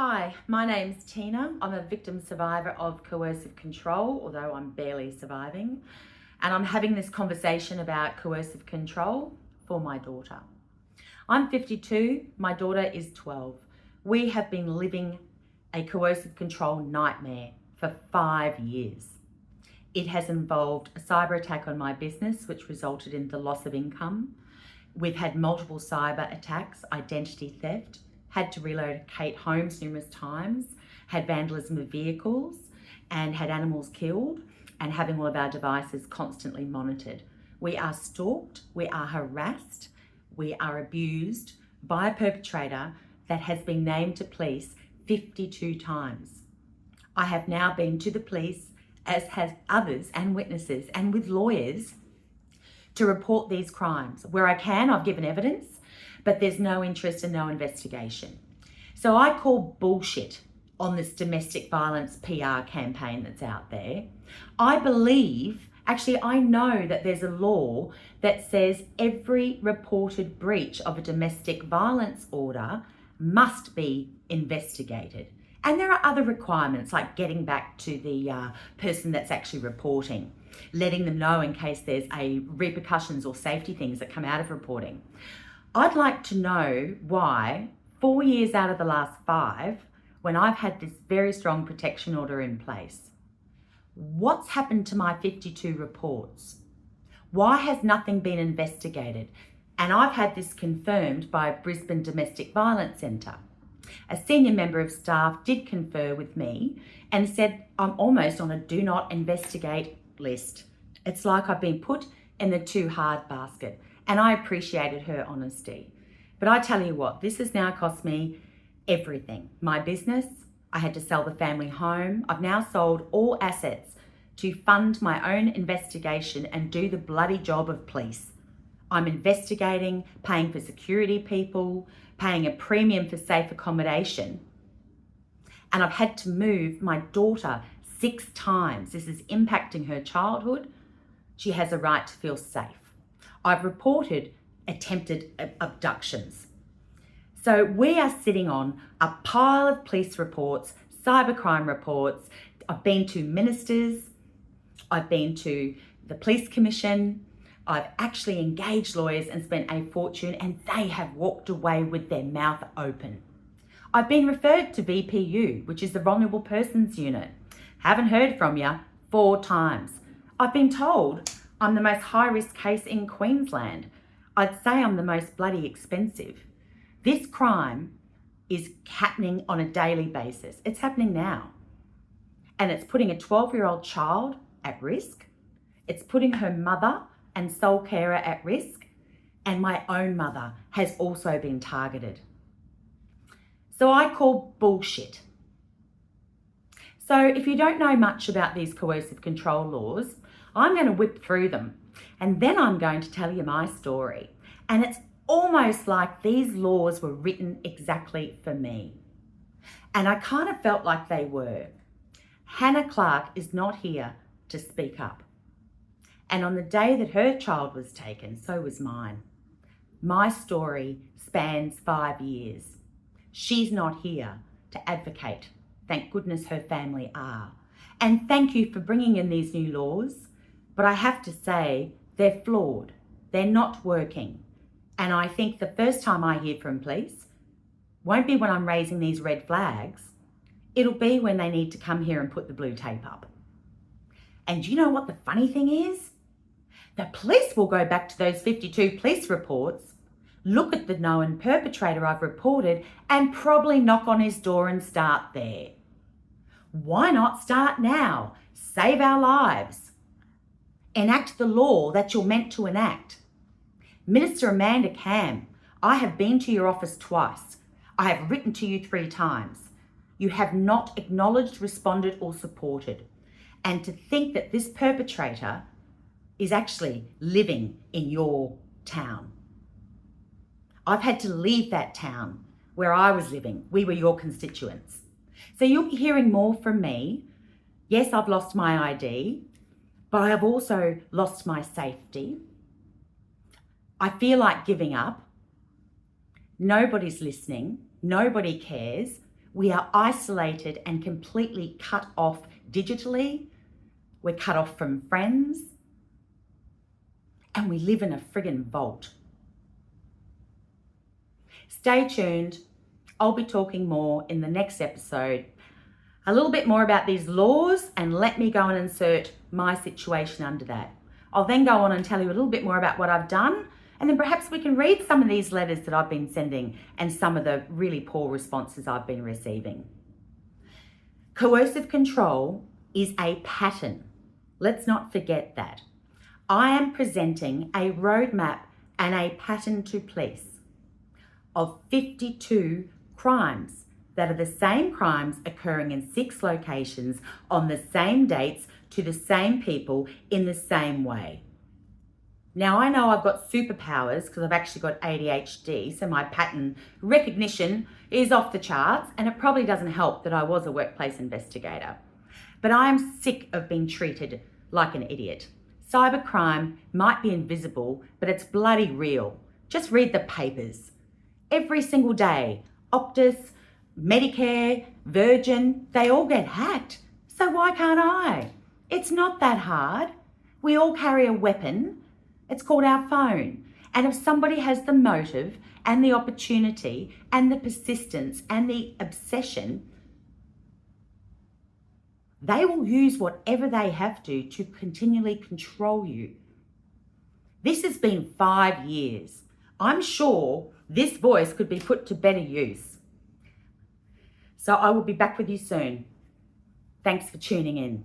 Hi, my name's Tina. I'm a victim survivor of coercive control, although I'm barely surviving. And I'm having this conversation about coercive control for my daughter. I'm 52, my daughter is 12. We have been living a coercive control nightmare for 5 years. It has involved a cyber attack on my business, which resulted in the loss of income. We've had multiple cyber attacks, identity theft, had to relocate homes numerous times, had vandalism of vehicles, and had animals killed, and having all of our devices constantly monitored. We are stalked, we are harassed, we are abused by a perpetrator that has been named to police 52 times. I have now been to the police, as has others and witnesses, and with lawyers to report these crimes. Where I can, I've given evidence, but there's no interest and no investigation. So I call bullshit on this domestic violence PR campaign that's out there. I know that there's a law that says every reported breach of a domestic violence order must be investigated. And there are other requirements, like getting back to the person that's actually reporting, letting them know in case there's repercussions or safety things that come out of reporting. I'd like to know why 4 years out of the last 5, when I've had this very strong protection order in place, what's happened to my 52 reports? Why has nothing been investigated? And I've had this confirmed by Brisbane Domestic Violence Centre. A senior member of staff did confer with me and said I'm almost on a do not investigate list. It's like I've been put in the too hard basket, and I appreciated her honesty. But I tell you what, this has now cost me everything. My business, I had to sell the family home. I've now sold all assets to fund my own investigation and do the bloody job of police. I'm investigating, paying for security people, paying a premium for safe accommodation. And I've had to move my daughter 6 times. This is impacting her childhood. She has a right to feel safe. I've reported attempted abductions. So we are sitting on a pile of police reports, cybercrime reports. I've been to ministers, I've been to the police commission, I've actually engaged lawyers and spent a fortune, and they have walked away with their mouth open. I've been referred to VPU, which is the Vulnerable Persons Unit. Haven't heard from you 4 times. I've been told I'm the most high-risk case in Queensland. I'd say I'm the most bloody expensive. This crime is happening on a daily basis. It's happening now. And it's putting a 12-year-old child at risk. It's putting her mother and sole carer at risk. And my own mother has also been targeted. So I call bullshit. So if you don't know much about these coercive control laws, I'm going to whip through them, and then I'm going to tell you my story. And it's almost like these laws were written exactly for me. And I kind of felt like they were. Hannah Clark is not here to speak up. And on the day that her child was taken, so was mine. My story spans 5 years. She's not here to advocate. Thank goodness her family are. And thank you for bringing in these new laws. But I have to say, they're flawed. They're not working. And I think the first time I hear from police won't be when I'm raising these red flags. It'll be when they need to come here and put the blue tape up. And you know what the funny thing is? The police will go back to those 52 police reports, look at the known perpetrator I've reported, and probably knock on his door and start there. Why not start now? Save our lives. Enact the law that you're meant to enact. Minister Amanda Cam, I have been to your office twice. I have written to you 3 times. You have not acknowledged, responded, or supported. And to think that this perpetrator is actually living in your town. I've had to leave that town where I was living. We were your constituents. So you'll be hearing more from me. Yes, I've lost my ID, but I have also lost my safety. I feel like giving up. Nobody's listening. Nobody cares. We are isolated and completely cut off digitally. We're cut off from friends. And we live in a friggin' vault. Stay tuned. I'll be talking more in the next episode. A little bit more about these laws, and let me go and insert my situation under that. I'll then go on and tell you a little bit more about what I've done, and then perhaps we can read some of these letters that I've been sending and some of the really poor responses I've been receiving. Coercive control is a pattern. Let's not forget that. I am presenting a roadmap and a pattern to police of 52 crimes that are the same crimes occurring in 6 locations on the same dates to the same people in the same way. Now, I know I've got superpowers because I've actually got ADHD, so my pattern recognition is off the charts, and it probably doesn't help that I was a workplace investigator. But I am sick of being treated like an idiot. Cybercrime might be invisible, but it's bloody real. Just read the papers. Every single day, Optus, Medicare, Virgin, they all get hacked. So why can't I? It's not that hard. We all carry a weapon. It's called our phone. And if somebody has the motive and the opportunity and the persistence and the obsession, they will use whatever they have to continually control you. This has been 5 years. I'm sure this voice could be put to better use. So I will be back with you soon. Thanks for tuning in.